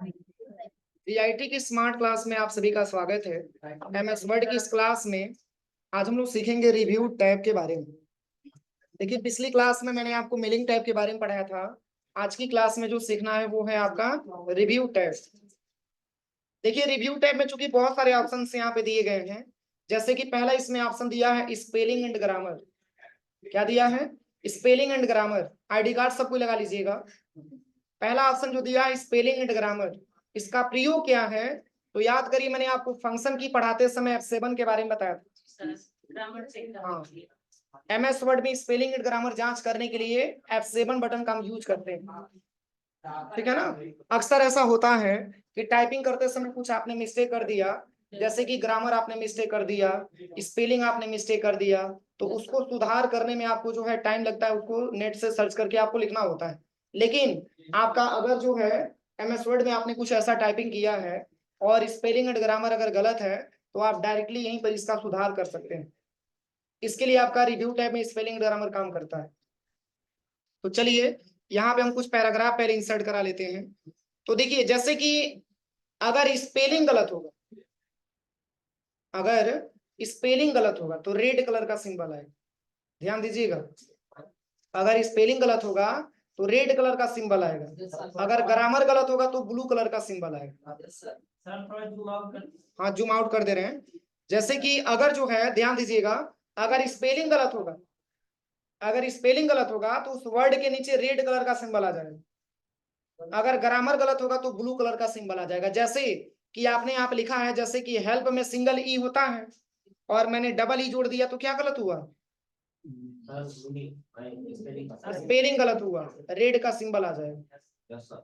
VIT की smart class में आप सभी का स्वागत है। एमएस वर्ड की इस क्लास में आज हम लोग सीखेंगे रिव्यू टैब के बारे में। देखिए, पिछली क्लास में मैंने आपको मेलिंग टैब के बारे में पढ़ाया था। आज की क्लास में जो सीखना है वो है आपका रिव्यू टैब। देखिए, रिव्यू टैब में चूंकि बहुत सारे ऑप्शन यहाँ पे दिए गए हैं, जैसे कि पहला इसमें ऑप्शन दिया है स्पेलिंग एंड ग्रामर। क्या दिया है? Spelling and grammar. ID card सबको लगा लीजिएगा। पहला ऑप्शन जो दिया है स्पेलिंग एंड ग्रामर, इसका प्रयोग क्या है? तो याद करिए, मैंने आपको फंक्शन की पढ़ाते समय F7 के बारे में बताया था। हाँ, एमएस वर्ड में स्पेलिंग एंड ग्रामर जांच करने के लिए F7 बटन का हम यूज करते हैं। ठीक है ना। अक्सर ऐसा होता है कि टाइपिंग करते समय कुछ आपने मिस्टेक कर दिया, जैसे कि ग्रामर आपने मिस्टेक कर दिया, स्पेलिंग आपने मिस्टेक कर दिया, तो उसको सुधार करने में आपको जो है टाइम लगता है, उसको नेट से सर्च करके आपको लिखना होता है। लेकिन आपका अगर जो है एमएस वर्ड में आपने कुछ ऐसा टाइपिंग किया है और स्पेलिंग एंड ग्रामर अगर गलत है, तो आप डायरेक्टली यहीं पर इसका सुधार कर सकते हैं। इसके लिए आपका रिव्यू टैब में स्पेलिंग ग्रामर काम करता है। तो चलिए, यहाँ पे हम कुछ पैराग्राफ पहले इंसर्ट करा लेते हैं। तो देखिए, जैसे कि अगर स्पेलिंग गलत होगा, अगर स्पेलिंग गलत होगा तो रेड कलर का सिंबल आएगा। ध्यान दीजिएगा, अगर स्पेलिंग गलत होगा तो रेड कलर का सिंबल आएगा। अगर ग्रामर गलत होगा तो ब्लू कलर का सिंबल आएगा। हाँ, जूम आउट कर दे रहे हैं। जैसे कि अगर जो है, ध्यान दीजिएगा, अगर स्पेलिंग गलत होगा, अगर स्पेलिंग गलत होगा तो उस वर्ड के नीचे रेड कलर का सिंबल आ जाएगा। अगर ग्रामर गलत होगा तो ब्लू कलर का सिंबल आ जाएगा। जैसे कि आपने यहाँ पे लिखा है, जैसे कि हेल्प में सिंगल ई होता है और मैंने डबल ई जोड़ दिया, तो क्या गलत हुआ? स्पेलिंग गलत हुआ, रेड का सिंबल आ जाएगा।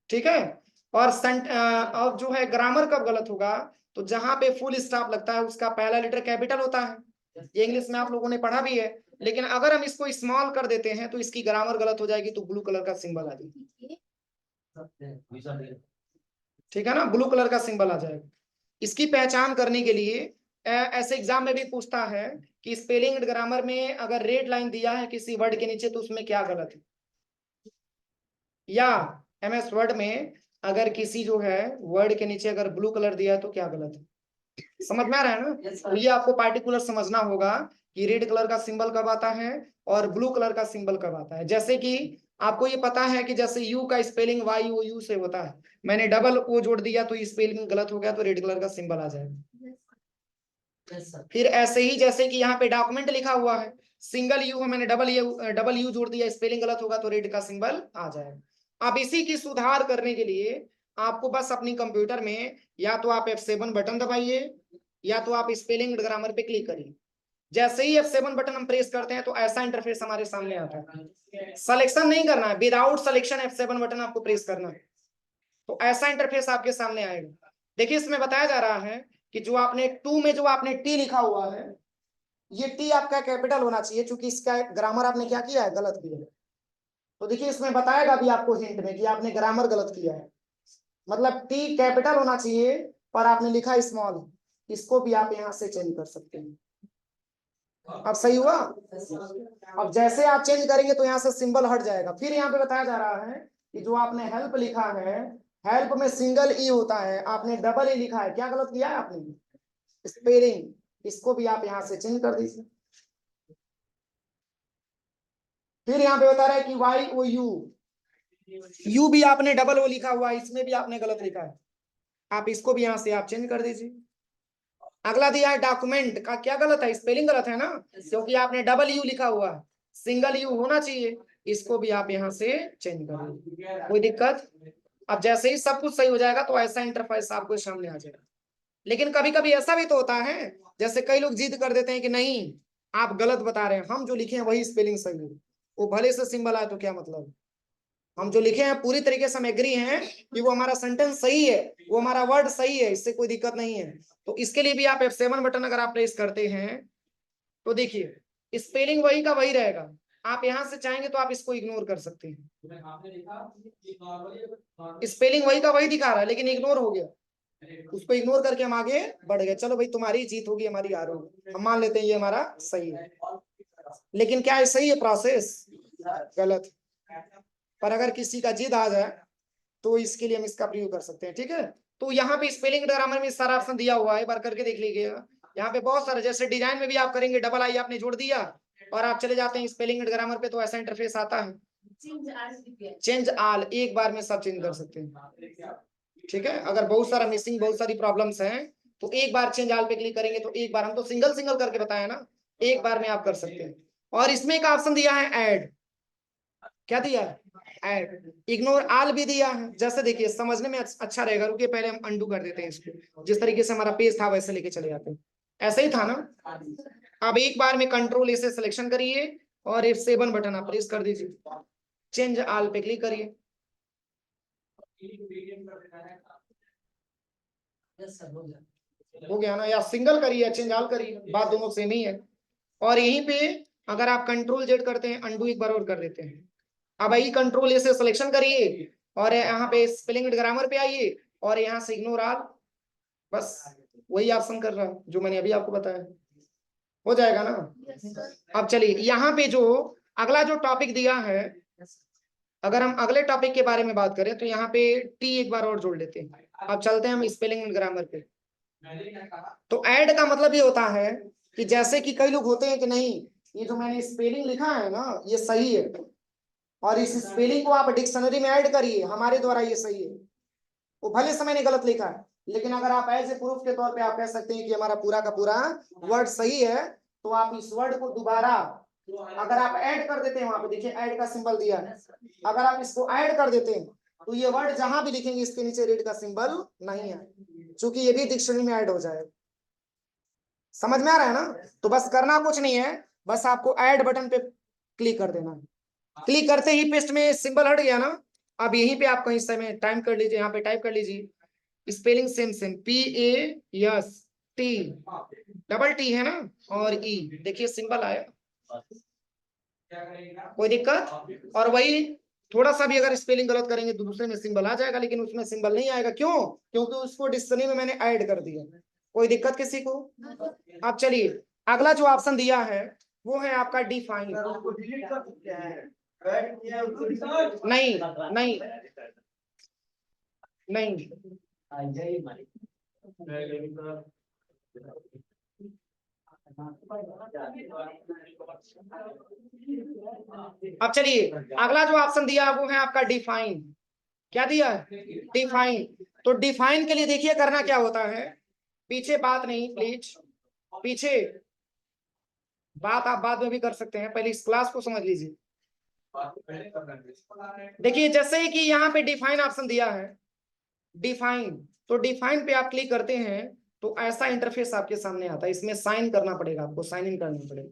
ठीक है। और और जो है ग्रामर कब गलत होगा? तो जहां पे फुल स्टॉप लगता है उसका पहला लेटर कैपिटल होता है। ये इंग्लिश में आप लोगों ने पढ़ा भी है। लेकिन अगर हम इसको स्मॉल कर देते हैं तो इसकी ग्रामर गलत हो जाएगी, तो ब्लू कलर का सिंबल आ जाएगा। ठीक है ना, ब्लू कलर का सिंबल आ जाएगा। इसकी पहचान करने के लिए ऐसे एग्जाम में भी पूछता है कि स्पेलिंग एंड ग्रामर में अगर रेड लाइन दिया है किसी वर्ड के नीचे तो उसमें क्या गलत है। या एमएस वर्ड में अगर किसी जो है वर्ड के नीचे अगर ब्लू कलर दिया है तो क्या गलत है। समझ में आ रहा है ना? तो ये आपको पार्टिकुलर समझना होगा कि रेड कलर का सिंबल कब आता है और ब्लू कलर का सिंबल कब आता है। जैसे कि आपको ये पता है कि जैसे यू का स्पेलिंग वाई ओ यू से होता है, मैंने डबल ओ जोड़ दिया तो स्पेलिंग गलत हो गया, तो रेड कलर का सिंबल आ जाएगा। फिर ऐसे ही जैसे कि यहाँ पे डॉक्यूमेंट लिखा हुआ है, सिंगल यू है, मैंने डबल यू जोड़ दिया, स्पेलिंग गलत होगा तो रेड का सिंबल आ जाएगा। अब इसी की सुधार करने के लिए आपको बस अपनी कंप्यूटर में या तो आप F7 बटन दबाइए या तो आप स्पेलिंग ग्रामर पे क्लिक करिए। जैसे ही F7 बटन हम प्रेस करते हैं तो ऐसा इंटरफेस हमारे सामने आता है। सिलेक्शन नहीं करना है, विदाउट सिलेक्शन F7 बटन आपको प्रेस करना है, तो ऐसा इंटरफेस आपके सामने आएगा। देखिए, इसमें बताया जा रहा है कि जो आपने टू में जो आपने टी लिखा हुआ है, ये टी आपका कैपिटल होना चाहिए, क्योंकि इसका ग्रामर आपने क्या किया है, गलत किया है। तो देखिए, इसमें बताएगा भी आपको हिंट में कि आपने ग्रामर गलत किया है। मतलब टी कैपिटल होना चाहिए पर आपने लिखा स्मॉल, इसको भी आप यहाँ से चेंज कर सकते हैं। अब सही हुआ? अब जैसे आप चेंज करेंगे तो यहाँ से सिंबल हट जाएगा। फिर यहाँ पे बताया जा रहा है कि जो आपने हेल्प लिखा है, हेल्प में सिंगल ई होता है, आपने डबल ई लिखा है, क्या गलत किया है आपने? स्पेलिंग, इसको भी आप यहाँ से चेंज कर दीजिए। फिर यहाँ पे बता रहा है कि वाई ओ यू, यू भी आपने डबल ओ लिखा हुआ है, इसमें भी आपने गलत लिखा है, आप इसको भी यहाँ से आप चेंज कर दीजिए। अगला दिया है डॉक्यूमेंट का, क्या गलत है? स्पेलिंग गलत है ना, क्योंकि आपने डबल यू लिखा हुआ है, सिंगल यू होना चाहिए, इसको भी आप यहाँ से चेंज कर दीजिए। कोई दिक्कत? अब जैसे ही सब कुछ सही हो जाएगा तो ऐसा इंटरफेस आपको सामने आ जाएगा। लेकिन कभी कभी ऐसा भी तो होता है, जैसे कई लोग जिद कर देते हैं कि नहीं, आप गलत बता रहे हैं, हम जो लिखे हैं वही स्पेलिंग सही है। वो भले से सिंबल आए तो क्या मतलब, हम जो लिखे हैं पूरी तरीके से हम एग्री हैं कि वो हमारा सेंटेंस सही है, वो हमारा वर्ड सही है, इससे कोई दिक्कत नहीं है। तो इसके लिए भी आप F7 बटन अगर आप प्रेस करते हैं तो देखिए स्पेलिंग वही का वही रहेगा। आप यहां से चाहेंगे तो आप इसको इग्नोर कर सकते हैं, स्पेलिंग वही का वही दिखा रहा है लेकिन इग्नोर हो गया, उसको इग्नोर करके हम आगे बढ़ गए। चलो भाई, तुम्हारी जीत होगी, हमारी हार होगी, हम मान लेते हैं ये हमारा सही है। लेकिन क्या ये सही है? प्रोसेस गलत। पर अगर किसी का जिद आ जाए तो इसके लिए हम इसका प्रयोग कर सकते हैं। ठीक है, तो यहाँ पे स्पेलिंग ग्रामर में सारा ऑप्शन दिया हुआ है, एक बार करके देख लीजिएगा। यहाँ पे बहुत सारे, जैसे डिजाइन में भी आप करेंगे डबल आई आपने जोड़ दिया और आप चले जाते हैं स्पेलिंग ग्रामर पे, तो ऐसा इंटरफेस आता है। चेंज आल, एक बार में सब चेंज कर सकते हैं। ठीक है, अगर बहुत सारा मिसिंग, बहुत सारी प्रॉब्लम्स हैं, तो एक बार चेंज आल पे क्लिक करेंगे तो एक बार, हम तो सिंगल सिंगल करके बताया ना, एक बार में आप कर सकते हैं। और इसमें एक ऑप्शन दिया है ऐड, क्या दिया है? ऐड। इग्नोर आल भी दिया है। जैसे देखिए समझने में अच्छा रहेगा, रुकिए पहले हम अंडू कर देते हैं इसको, जिस तरीके से हमारा पेज था वैसे लेके चले जाते हैं। ऐसा ही था ना। अब एक बार में कंट्रोल ए से सिलेक्शन करिए और F7 बटन आप प्रेस कर दीजिए, चेंज आल पे क्लिक करिए। हो गया ना, या सिंगल करिए चेंज आल करिए, बात दोनों सेम ही है। और यहीं पे अगर आप कंट्रोल जेड करते हैं, अंडू एक बार और कर देते हैं। अब आई कंट्रोल ए से सिलेक्शन करिए और यहाँ पे स्पेलिंग ग्रामर पे आइए और यहाँ से इग्नोर आल, बस वही ऑप्शन कर रहा है जो मैंने अभी आपको बताया, हो जाएगा ना। अब चलिए यहाँ पे जो अगला जो टॉपिक दिया है, अगर हम अगले टॉपिक के बारे में बात करें तो यहाँ पे टी एक बार और जोड़ लेते हैं। अब चलते हैं हम स्पेलिंग ग्रामर पे। तो ऐड का मतलब ये होता है कि जैसे कि कई लोग होते हैं कि नहीं, ये जो मैंने स्पेलिंग लिखा है ना ये सही है, और इस स्पेलिंग को आप डिक्शनरी में ऐड करिए, हमारे द्वारा ये सही है। वो भले से मैंने गलत लिखा है, लेकिन अगर आप एज ए प्रूफ के तौर पे आप कह सकते हैं कि हमारा पूरा का पूरा वर्ड सही है, तो आप इस वर्ड को दोबारा अगर आप ऐड कर देते हैं, वहां पे देखिए ऐड का सिंबल दिया है, अगर आप इसको ऐड कर देते हैं तो ये वर्ड जहां भी लिखेंगे इसके नीचे रेड का सिंबल नहीं है, क्योंकि ये भी डिक्शनरी में ऐड हो जाएगा। समझ में आ रहा है ना। तो बस करना कुछ नहीं है, बस आपको ऐड बटन पे क्लिक कर देना है। क्लिक करते ही पेस्ट में सिंबल हट गया ना। अब यहीं पे आप कहीं समय टाइम कर लीजिए, यहाँ पे टाइप कर लीजिए spelling same same, PAST, double T है ना, और ई, देखिए सिंबल आया, कोई दिक्कत? और वही थोड़ा सा भी अगर स्पेलिंग गलत करेंगे तो दूसरे में सिंबल आ जाएगा, लेकिन उसमें सिंबल नहीं आएगा। क्यों? क्योंकि उसको डिक्शनरी में मैंने ऐड कर दिया। कोई दिक्कत किसी को? अब चलिए अगला जो ऑप्शन दिया है वो है आपका डिफाइन। नहीं नहीं नहीं, अब चलिए अगला जो ऑप्शन दिया है वो है आपका डिफाइन। क्या दिया है? डिफाइन। तो डिफाइन के लिए देखिए करना क्या होता है, पीछे बात नहीं प्लीज, पीछे बात आप बाद में भी कर सकते हैं, पहले इस क्लास को समझ लीजिए। देखिए जैसे ही कि यहाँ पे डिफाइन ऑप्शन दिया है, डिफाइन, तो डिफाइन पे आप क्लिक करते हैं तो ऐसा इंटरफेस आपके सामने आता है। इसमें साइन करना पड़ेगा, आपको साइन इन करना पड़ेगा।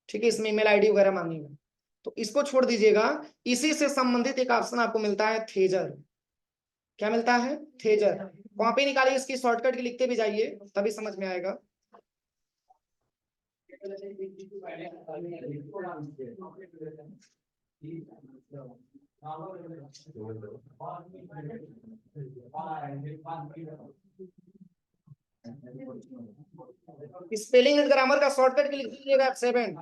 ठीक है, इसमें ईमेल आईडी वगैरह मांगेगा, तो इसको छोड़ दीजिएगा। इसी से संबंधित एक ऑप्शन आपको मिलता है थेजर। क्या मिलता है? थेजर। कॉपी निकालिए, इसकी शॉर्टकट की लिखते भी जाइए तभी समझ में आएगा। स्पेलिंग एंड ग्रामर का शॉर्टकट की लिख दीजिएगा F7।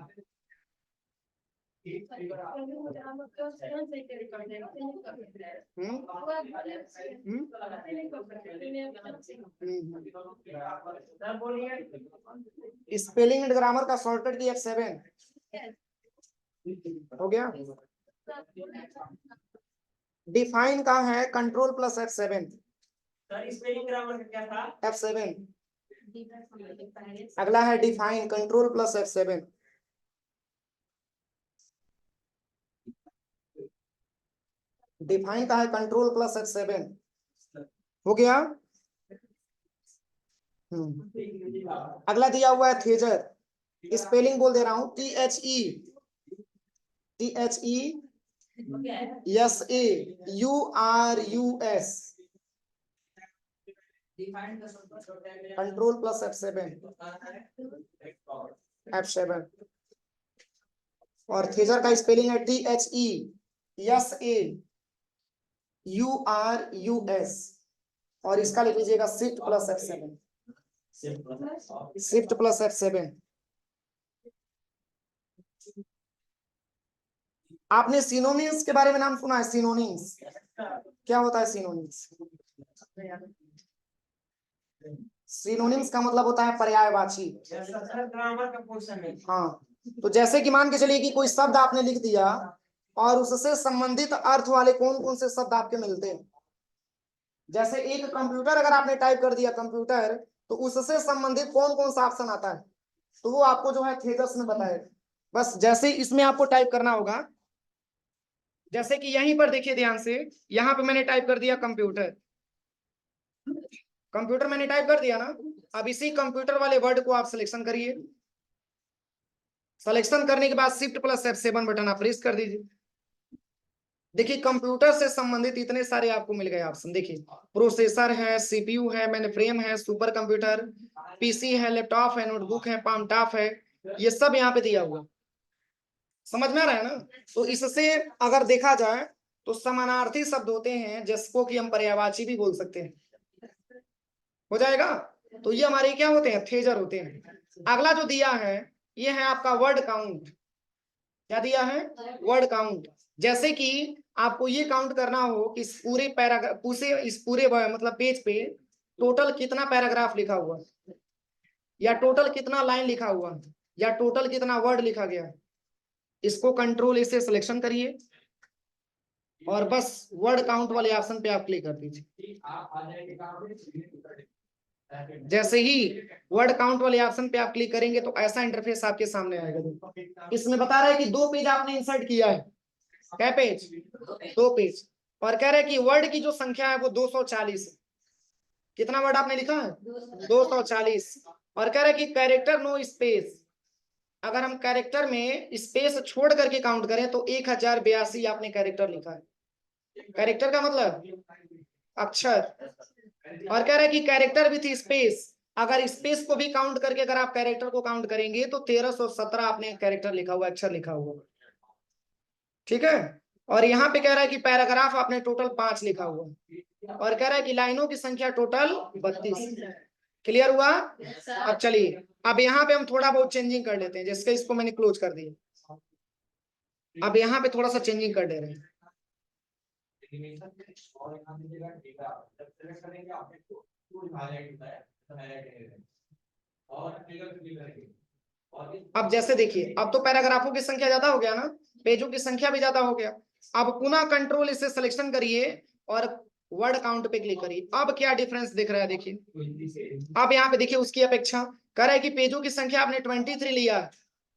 स्पेलिंग एंड ग्रामर का शॉर्टकट की F7 हो गया। डिफाइन का है control plus F7। Spelling grammar का क्या था? F7। अगला है define, control plus F7। Define का है कंट्रोल प्लस F7, हो गया। अगला दिया हुआ है थेजर, स्पेलिंग बोल दे रहा हूं, THESAURUS, कंट्रोल प्लस F7। और थेजर का स्पेलिंग है THESAURUS, और इसका लिख लीजिएगा shift plus F7। Shift plus F7। आपने सिनोनिम्स के बारे में नाम सुना है? सिनोनिम्स क्या होता है? सिनोनिम्स, सिनोनिम्स का मतलब होता है पर्यायवाची। ग्रामर का क्वेश्चन है। हाँ, तो जैसे कि मान के चलिए कि कोई शब्द आपने लिख दिया और उससे संबंधित अर्थ वाले कौन कौन से शब्द आपके मिलते हैं। जैसे एक कंप्यूटर अगर आपने टाइप कर दिया कंप्यूटर, तो उससे संबंधित कौन कौन सा ऑप्शन आता है, तो वो आपको जो है थेजस में बताएगा। बस जैसे इसमें आपको टाइप करना होगा, जैसे कि यहीं पर देखिए ध्यान से, यहाँ पे मैंने टाइप कर दिया कंप्यूटर, कंप्यूटर मैंने टाइप कर दिया ना। अब इसी कंप्यूटर वाले वर्ड को आप सिलेक्शन करिए। सिलेक्शन करने के बाद शिफ्ट प्लस F7 बटन आप प्रेस कर दीजिए। देखिए कंप्यूटर से संबंधित इतने सारे आपको मिल गए ऑप्शन। देखिए प्रोसेसर है, सीपीयू है, मेनफ्रेम है, सुपर कंप्यूटर, पीसी है, लैपटॉप है, नोटबुक है, पाम टॉप है, ये सब यहाँ पे दिया हुआ। समझ में आ रहा है ना? तो इससे अगर देखा जाए तो समानार्थी शब्द होते हैं जिसको कि हम पर्यायवाची भी बोल सकते हैं। हो जाएगा? तो ये हमारे क्या होते हैं? थेजर होते हैं। अगला जो दिया है ये है आपका वर्ड काउंट। क्या दिया है? Word count. जैसे कि आपको ये काउंट करना हो कि इस पूरे पैराग्राफ इस पूरे मतलब पेज पे टोटल कितना पैराग्राफ लिखा हुआ, या टोटल कितना लाइन लिखा हुआ, या टोटल कितना वर्ड लिखा गया, इसको कंट्रोल से सिलेक्शन करिए और बस वर्ड काउंट वाले ऑप्शन पे आप क्लिक कर दीजिए। जैसे ही वर्ड काउंट वाले ऑप्शन पे आप क्लिक करेंगे तो ऐसा इंटरफेस आपके सामने आएगा। इसमें बता रहा है कि 2 पेज आपने इंसर्ट किया है। क्या पेज? 2 पेज। और कह रहे हैं कि वर्ड की जो संख्या है वो 240 है। कितना वर्ड आपने लिखा है? 240। और कह रहे हैं कि कैरेक्टर नो स्पेस, अगर हम कैरेक्टर में स्पेस छोड़ करके काउंट करें तो 1082 आपने कैरेक्टर लिखा है। कैरेक्टर का मतलब अक्षर। और कह रहा है कि कैरेक्टर विथ स्पेस, अगर स्पेस को भी काउंट करके अगर आप कैरेक्टर को काउंट करेंगे तो 1317 आपने कैरेक्टर लिखा हुआ, अक्षर लिखा हुआ। ठीक है? और यहाँ पे कह रहा है कि पैराग्राफ आपने टोटल 5 लिखा हुआ, और कह रहा है कि लाइनों की संख्या टोटल 32। क्लियर हुआ? अब चलिए अब यहाँ पे हम थोड़ा बहुत चेंजिंग कर लेते हैं, जिसके इसको मैंने क्लोज कर दिया। अब यहाँ पे थोड़ा सा चेंजिंग कर दे रहे हैं। अब जैसे देखिए अब तो पैराग्राफों की संख्या ज्यादा हो गया ना, पेजों की संख्या भी ज्यादा हो गया। अब पुनः कंट्रोल इसे सिलेक्शन करिए और वर्ड काउंट पे क्लिक करिए। अब क्या डिफरेंस दिख रहा है देखिए। अब यहाँ पे देखिए उसकी अपेक्षा कर रहा है कि पेजों की संख्या आपने 23 लिया,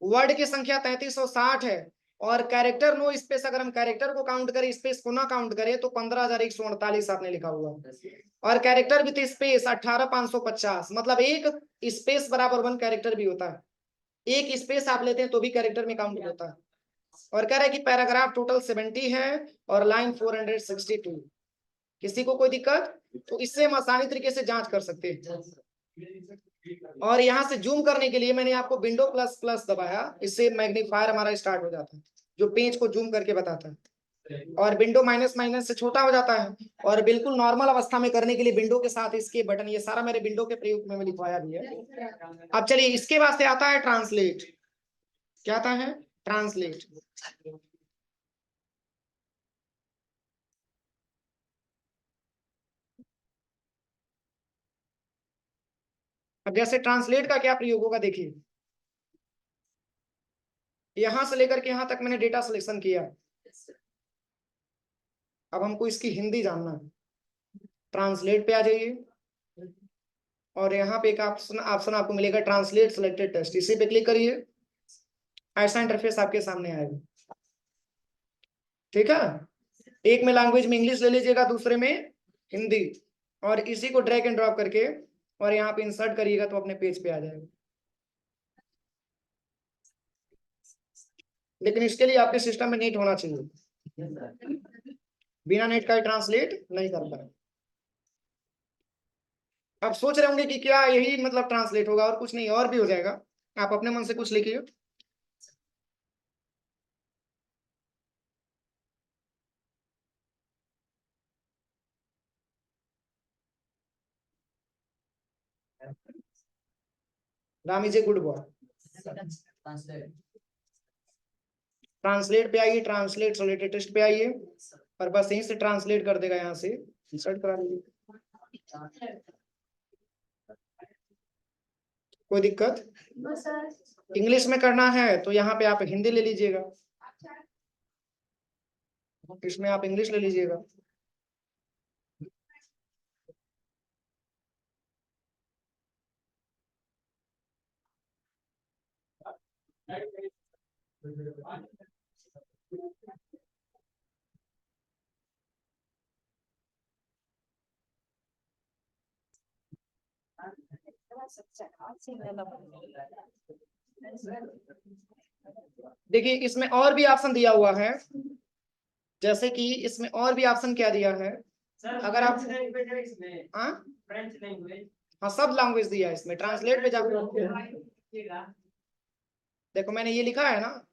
वर्ड की संख्या 3360 है, और कैरेक्टर नो स्पेस, अगर हम कैरेक्टर को काउंट करें स्पेस को ना काउंट करें तो 15148 आपने लिखा हुआ, और कैरेक्टर विथ स्पेस 18550, मतलब एक स्पेस बराबर 1 कैरेक्टर भी होता है। एक स्पेस आप लेते हैं तो भी कैरेक्टर में काउंट होता है। और कह रहा है कि पैराग्राफ टोटल 70 है और लाइन 462। किसी को कोई दिक्कत? तो इससे हम आसानी तरीके से जांच कर सकते हैं। और यहाँ से जूम करने के लिए मैंने आपको विंडो प्लस प्लस दबाया, इससे मैग्नीफायर हमारा स्टार्ट हो जाता है जो पेज को जूम करके बताता है, और विंडो माइनस माइनस से छोटा हो जाता है। और बिल्कुल नॉर्मल अवस्था में करने के लिए विंडो के साथ इसके बटन, ये सारा मेरे विंडो के प्रयोग में लिखवाया भी है। अब चलिए इसके बाद से आता है ट्रांसलेट। क्या आता है? ट्रांसलेट। अब जैसे ट्रांसलेट का क्या प्रयोग होगा देखिए, यहां से लेकर के यहां तक मैंने डेटा सिलेक्शन किया। अब हमको इसकी हिंदी जानना है, ट्रांसलेट पे आ जाइए और यहाँ पे एक ऑप्शन ऑप्शन आपको मिलेगा ट्रांसलेट सिलेक्टेड टेक्स्ट, इसी पे क्लिक करिए। ऐसा इंटरफेस आपके सामने आएगा। ठीक है? एक में लैंग्वेज में इंग्लिश ले लीजिएगा, दूसरे में हिंदी, और इसी को ड्रैग एंड ड्रॉप करके और यहाँ पे इंसर्ट करिएगा तो अपने पेज पे आ जाएगा। लेकिन इसके लिए आपके सिस्टम में नेट होना चाहिए, बिना नेट का ट्रांसलेट नहीं कर पाए। आप सोच रहे होंगे कि क्या यही मतलब ट्रांसलेट होगा और कुछ नहीं, और भी हो जाएगा। आप अपने मन से कुछ लिखिए। Ram is a good boy. Translate पे आइए, ट्रांसलेट सेलेक्टेड टेक्स्ट पे आइए और बस यहीं से ट्रांसलेट कर देगा, यहाँ से इंसर्ट करा लीजिए। कोई दिक्कत? इंग्लिश में करना है तो यहाँ पे आप हिंदी ले लीजिएगा, इसमें आप इंग्लिश ले लीजिएगा। देखिए इसमें और भी ऑप्शन दिया हुआ है, जैसे कि इसमें और भी ऑप्शन क्या दिया है, अगर आप हाँ फ्रेंच लैंग्वेज, हाँ सब लैंग्वेज दिया है इसमें। ट्रांसलेट पे जाकर देखो मैंने ये लिखा है ना,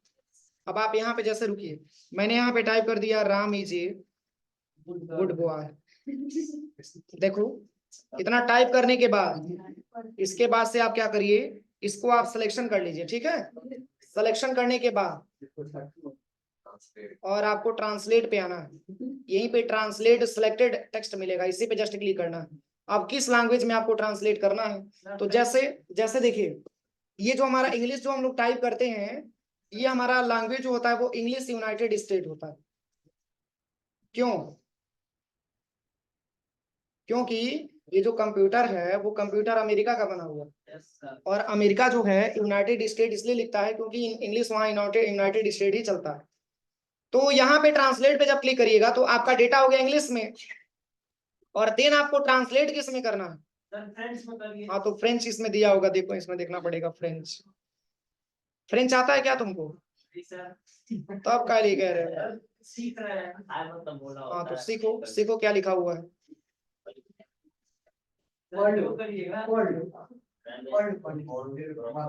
अब आप यहाँ पे जैसे रुकिए, मैंने यहाँ पे टाइप कर दिया Ram is a good boy. देखो इतना टाइप करने के बाद इसके बाद से आप क्या करिए, इसको आप सिलेक्शन कर लीजिए, ठीक है। सिलेक्शन करने के बाद और आपको ट्रांसलेट पे आना है, यहीं पे ट्रांसलेट सिलेक्टेड टेक्स्ट मिलेगा, इसी पे जस्ट क्लिक करना है। अब किस लैंग्वेज में आपको ट्रांसलेट करना है, तो जैसे जैसे देखिए ये जो हमारा इंग्लिश जो हम लोग टाइप करते हैं, ये हमारा लैंग्वेज जो होता है वो इंग्लिश यूनाइटेड स्टेट होता है। क्यों? क्योंकि ये जो कंप्यूटर है वो कंप्यूटर अमेरिका का बना हुआ है, और अमेरिका जो है यूनाइटेड स्टेट इसलिए लिखता है क्योंकि इंग्लिश वहाँ यूनाइटेड स्टेट ही चलता है। तो यहाँ पे ट्रांसलेट पे जब क्लिक करिएगा तो आपका डेटा हो गया इंग्लिश में, और देन आपको ट्रांसलेट किस में करना है, हाँ तो फ्रेंच इसमें दिया होगा, देखो इसमें देखना पड़ेगा फ्रेंच। फ्रेंच आता है क्या तुमको? तो आप क्या कह रहे हो? सीख रहे हैं, हाँ तो सीखो, सीखो क्या लिखा हुआ है।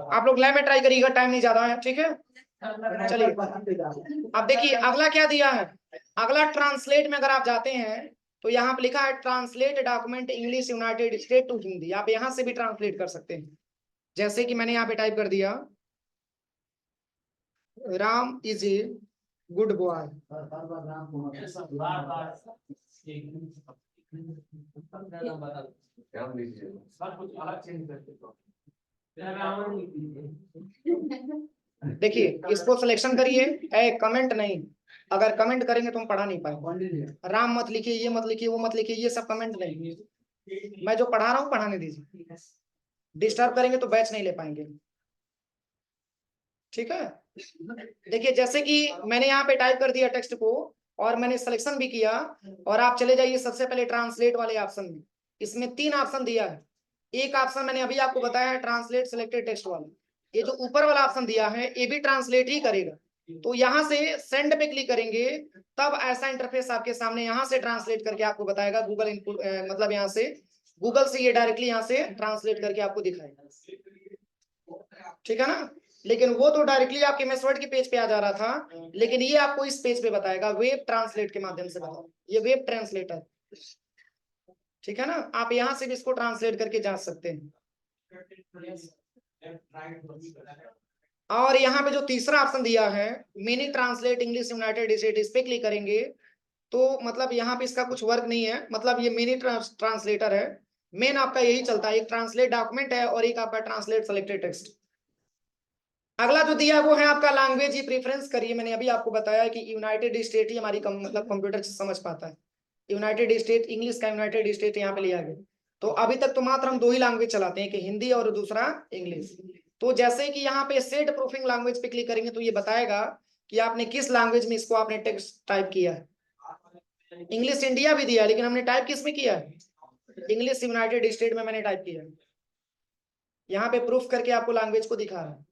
आप लोग लैब में ट्राई करिएगा, टाइम नहीं ज्यादा है, ठीक है। चलिए अब देखिए अगला क्या दिया है, अगला ट्रांसलेट में अगर आप जाते हैं तो यहाँ पे लिखा है translate document English United State to Hindi. आप यहाँ से भी ट्रांसलेट कर सकते हैं, जैसे कि मैंने यहाँ पे टाइप कर दिया Ram is a good boy. देखिए इसको सिलेक्शन करिए, कमेंट नहीं, अगर कमेंट करेंगे तो हम पढ़ा नहीं पाएंगे। राम मत लिखिए, ये मत लिखिए, वो मत लिखिए, ये सब कमेंट नहीं, मैं जो पढ़ा रहा हूँ पढ़ाने दीजिए, डिस्टर्ब करेंगे तो बैच नहीं ले पाएंगे, ठीक है। देखिए जैसे कि मैंने यहाँ पे टाइप कर दिया टेक्स्ट को और मैंने सिलेक्शन भी किया, और आप चले जाइए सबसे पहले ट्रांसलेट वाले ऑप्शन में, इसमें 3 ऑप्शन दिया है। एक ऑप्शन मैंने अभी आपको बताया है ट्रांसलेट सिलेक्टेड टेक्स्ट वाला, ये जो ऊपर वाला ऑप्शन दिया है ये भी ट्रांसलेट ही करेगा। तो यहाँ से सेंड पे क्लिक करेंगे तब ऐसा इंटरफेस आपके सामने यहाँ से ट्रांसलेट करके आपको बताएगा, गूगल इनपुट मतलब यहाँ से गूगल से ये डायरेक्टली यहाँ से ट्रांसलेट करके आपको दिखाएगा, ठीक है ना। लेकिन वो तो डायरेक्टली आपके एमएस वर्ड के पेज पे आ जा रहा था, लेकिन ये आपको इस पेज पे बताएगा वेब ट्रांसलेट के माध्यम से बताओ, ये वेब ट्रांसलेटर, ठीक है ना। आप यहाँ से भी इसको ट्रांसलेट करके जांच सकते हैं। और यहाँ पे जो तीसरा ऑप्शन दिया है mini translate English United state, इस पे क्लिक करेंगे तो मतलब यहाँ पे इसका कुछ वर्क नहीं है, मतलब ये मिनी ट्रांसलेटर है, मेन आपका यही चलता है, एक ट्रांसलेट डॉक्यूमेंट है और एक आपका ट्रांसलेट सेलेक्टेड टेक्स्ट। अगला जो दिया वो है आपका लैंग्वेज ही प्रेफरेंस करिए, मैंने अभी आपको बताया कि यूनाइटेड स्टेट ही हमारी मतलब कंप्यूटर से समझ पाता है, यूनाइटेड स्टेट इंग्लिश का यूनाइटेड स्टेट यहाँ पे लिया गया। तो अभी तक तो मात्र हम 2 ही लैंग्वेज चलाते हैं, कि हिंदी और दूसरा इंग्लिश। तो जैसे कि यहाँ पे सेट प्रूफिंग लैंग्वेज पे क्लिक करेंगे तो ये बताएगा कि आपने किस लैंग्वेज में इसको आपने टेक्स्ट टाइप किया है। इंग्लिश इंडिया भी दिया है लेकिन हमने टाइप किस में किया है, इंग्लिश यूनाइटेड स्टेट में मैंने टाइप किया है। यहाँ पे प्रूफ करके आपको लैंग्वेज को दिखा रहा है,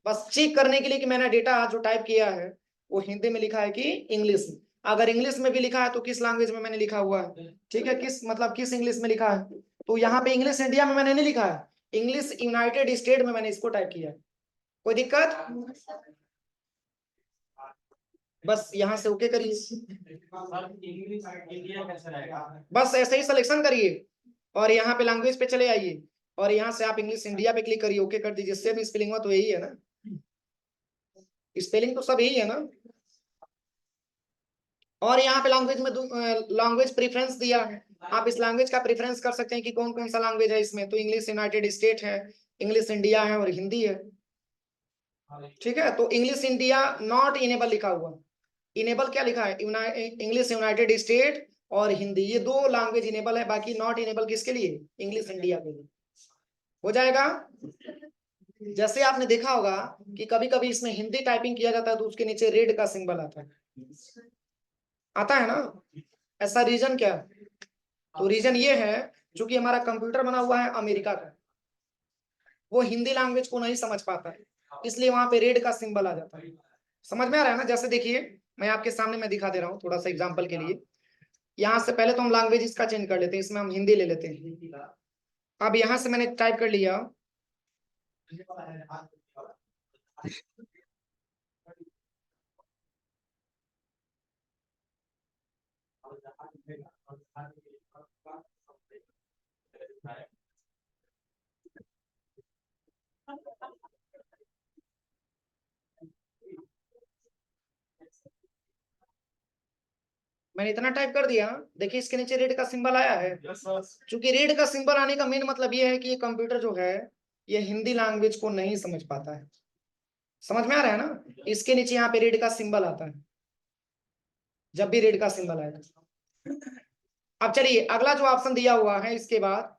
बस चेक करने के लिए कि मैंने डेटा जो टाइप किया है वो हिंदी में लिखा है कि इंग्लिश में। अगर इंग्लिश में भी लिखा है तो किस लैंग्वेज में मैंने लिखा हुआ है, ठीक है, किस मतलब किस इंग्लिश में लिखा है। तो यहाँ पे इंग्लिश इंडिया में मैंने नहीं लिखा है, इंग्लिश यूनाइटेड स्टेट में मैंने इसको टाइप किया है। कोई दिक्कत? बस यहाँ से ओके करिए, बस ऐसे ही सिलेक्शन करिए और यहाँ पे लैंग्वेज पे चले आइए और यहाँ से आप इंग्लिश इंडिया पे क्लिक करिए, ओके कर दीजिए। सेम स्पेलिंग हुआ तो यही है ना। स्पेलिंग तो सब यही है ना। और यहाँ पे लैंग्वेज में लैंग्वेज प्रेफरेंस दिया है, आप इस लैंग्वेज का प्रेफरेंस कर सकते हैं कि कौन कौन सा लैंग्वेज है इसमें। तो इंग्लिश यूनाइटेड स्टेट है, इंग्लिश इंडिया है और हिंदी है। ठीक है, तो इंग्लिश इंडिया नॉट इनेबल लिखा हुआ, इनेबल क्या लिखा है, इंग्लिश यूनाइटेड स्टेट और हिंदी, ये दो लैंग्वेज इनेबल है, बाकी नॉट इनेबल किसके लिए, इंग्लिश इंडिया के लिए। हो जाएगा। जैसे आपने देखा होगा कि कभी कभी इसमें हिंदी टाइपिंग किया जाता है तो उसके नीचे रेड का सिंबल आता है, आता है ना। ऐसा रीजन क्या है, तो रीजन ये है क्योंकि हमारा कंप्यूटर बना हुआ है अमेरिका का, वो हिंदी लैंग्वेज को नहीं समझ पाता है, इसलिए वहां पे रेड का सिंबल आ जाता है। समझ में आ रहा है ना। जैसे देखिए मैं आपके सामने मैं दिखा दे रहा हूँ थोड़ा सा एग्जांपल के लिए। यहाँ से पहले तो हम लैंग्वेज इसका चेंज कर लेते हैं, इसमें हम हिंदी ले लेते हैं। अब यहाँ से मैंने टाइप कर लिया मैंने इतना टाइप कर दिया, देखिए इसके नीचे रेड का सिंबल आया है। क्योंकि रेड का सिंबल आने का मेन मतलब ये है कि ये कंप्यूटर जो है ये हिंदी लैंग्वेज को नहीं समझ पाता है। समझ में आ रहा है ना, इसके नीचे यहाँ पे रेड का सिंबल आता है जब भी रेड का सिंबल आएगा। अब चलिए अगला जो ऑप्शन दिया हुआ है इसके बाद,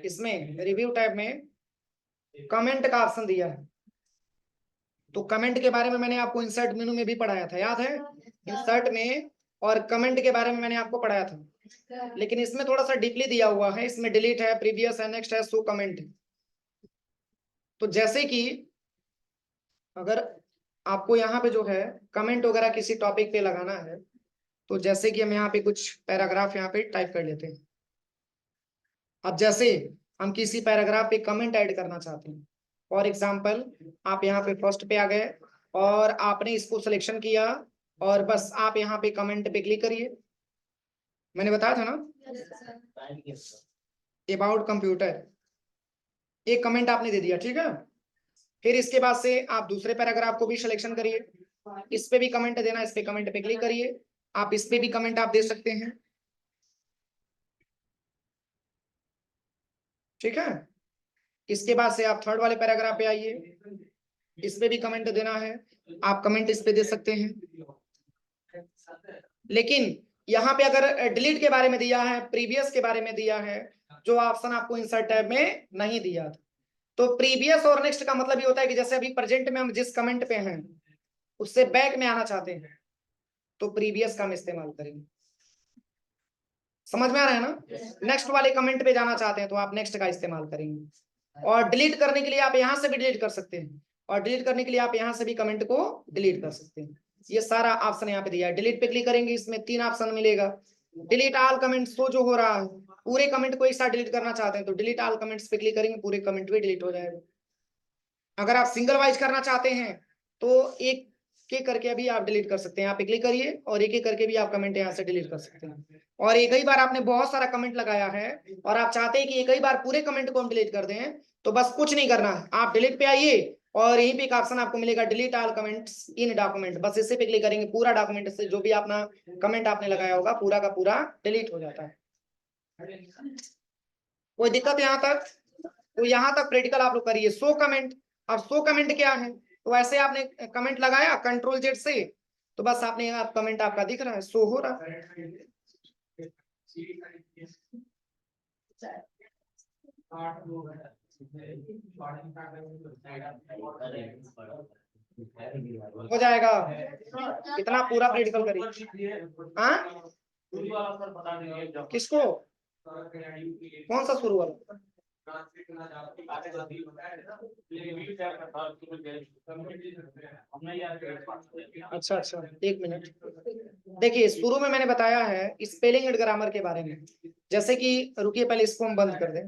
इसमें रिव्यू टैब में कमेंट का ऑप्शन दिया है। तो कमेंट के बारे में मैंने आपको इंसर्ट मेनू में भी पढ़ाया था, याद है, इंसर्ट में और कमेंट के बारे में मैंने आपको पढ़ाया था। लेकिन इसमें थोड़ा सा डीपली दिया हुआ है, इसमें डिलीट है, प्रीवियस है, नेक्स्ट है, शो कमेंट। तो जैसे कि अगर आपको यहाँ पे जो है कमेंट वगैरह किसी टॉपिक पे लगाना है, तो जैसे कि हम यहाँ पे कुछ पैराग्राफ यहाँ पे टाइप कर लेते हैं। अब जैसे हम किसी पैराग्राफ पे कमेंट ऐड करना चाहते हैं, फॉर एग्जाम्पल आप यहाँ पे फर्स्ट पे आ गए और आपने इसको सिलेक्शन किया और बस आप यहाँ पे कमेंट पे क्लिक करिए। मैंने बताया था ना अबाउट कंप्यूटर, एक कमेंट आपने दे दिया, ठीक है। फिर इसके बाद से आप दूसरे पैराग्राफ को भी सिलेक्शन करिए, इस पे भी कमेंट देना, इस पे कमेंट पे क्लिक करिए, आप इस पे भी कमेंट आप दे सकते हैं, ठीक है। इसके बाद से आप थर्ड वाले पैराग्राफ पे आइए, इस पे भी कमेंट देना है, आप कमेंट इस पे दे सकते हैं। लेकिन यहाँ पे अगर डिलीट के बारे में दिया है, प्रीवियस के बारे में दिया है, जो ऑप्शन आपको इंसर्ट टैब में नहीं दिया था, तो प्रीवियस और नेक्स्ट का मतलब ये होता है कि जैसे अभी प्रेजेंट में हम जिस कमेंट पे हैं उससे बैक में आना चाहते हैं तो प्रीवियस का हम इस्तेमाल करेंगे। समझ में आ रहा है ना। नेक्स्ट वाले कमेंट पे जाना चाहते हैं तो आप नेक्स्ट का इस्तेमाल करेंगे। और डिलीट करने के लिए आप यहां से भी डिलीट कर सकते हैं, और डिलीट करने के लिए आप यहां से भी कमेंट को डिलीट कर सकते हैं। ये सारा ऑप्शन यहाँ पे दिया है। डिलीट पे क्लिक करेंगे, इसमें 3 ऑप्शन मिलेगा। डिलीट ऑल कमेंट्स, तो जो हो रहा है पूरे कमेंट को एक साथ डिलीट करना चाहते हैं तो डिलीट ऑल कमेंट्स पे क्लिक करेंगे, पूरे कमेंट भी डिलीट हो जाएगा। अगर आप सिंगल वाइज करना चाहते हैं तो एक के करके भी आप डिलीट कर सकते हैं, यहाँ पे क्लिक करिए और एक एक करके भी आप कमेंट यहाँ से डिलीट कर सकते हैं। और एक ही बार आपने बहुत सारा कमेंट लगाया है और आप चाहते हैं कि एक ही बार पूरे कमेंट को हम डिलीट कर दें, तो बस कुछ नहीं करना है, आप डिलीट पे आइए और यहीं पे एक ऑप्शन आपको मिलेगा delete all comments in document, बस इसे पे क्लिक करेंगे, पूरा डॉक्यूमेंट से जो भी अपना कमेंट आपने लगाया होगा पूरा का पूरा डिलीट हो जाता है। कोई दिक्कत यहाँ तक, तो यहाँ तक प्रैक्टिकल आप लोग करिए। शो कमेंट, अब शो कमेंट क्या है, तो ऐसे आपने कमेंट लगाया कंट्रोल जेड से, तो बस आपने आप कमेंट आपका दिख रहा है, शो हो रहा है। हो जाएगा, इतना पूरा प्रैक्टिकल करिए। हाँ किसको, कौन सा शुरू वाला, अच्छा अच्छा एक मिनट। देखिए शुरू में मैंने बताया है स्पेलिंग एंड ग्रामर के बारे में, जैसे कि रुकिए पहले इसको हम बंद कर दें।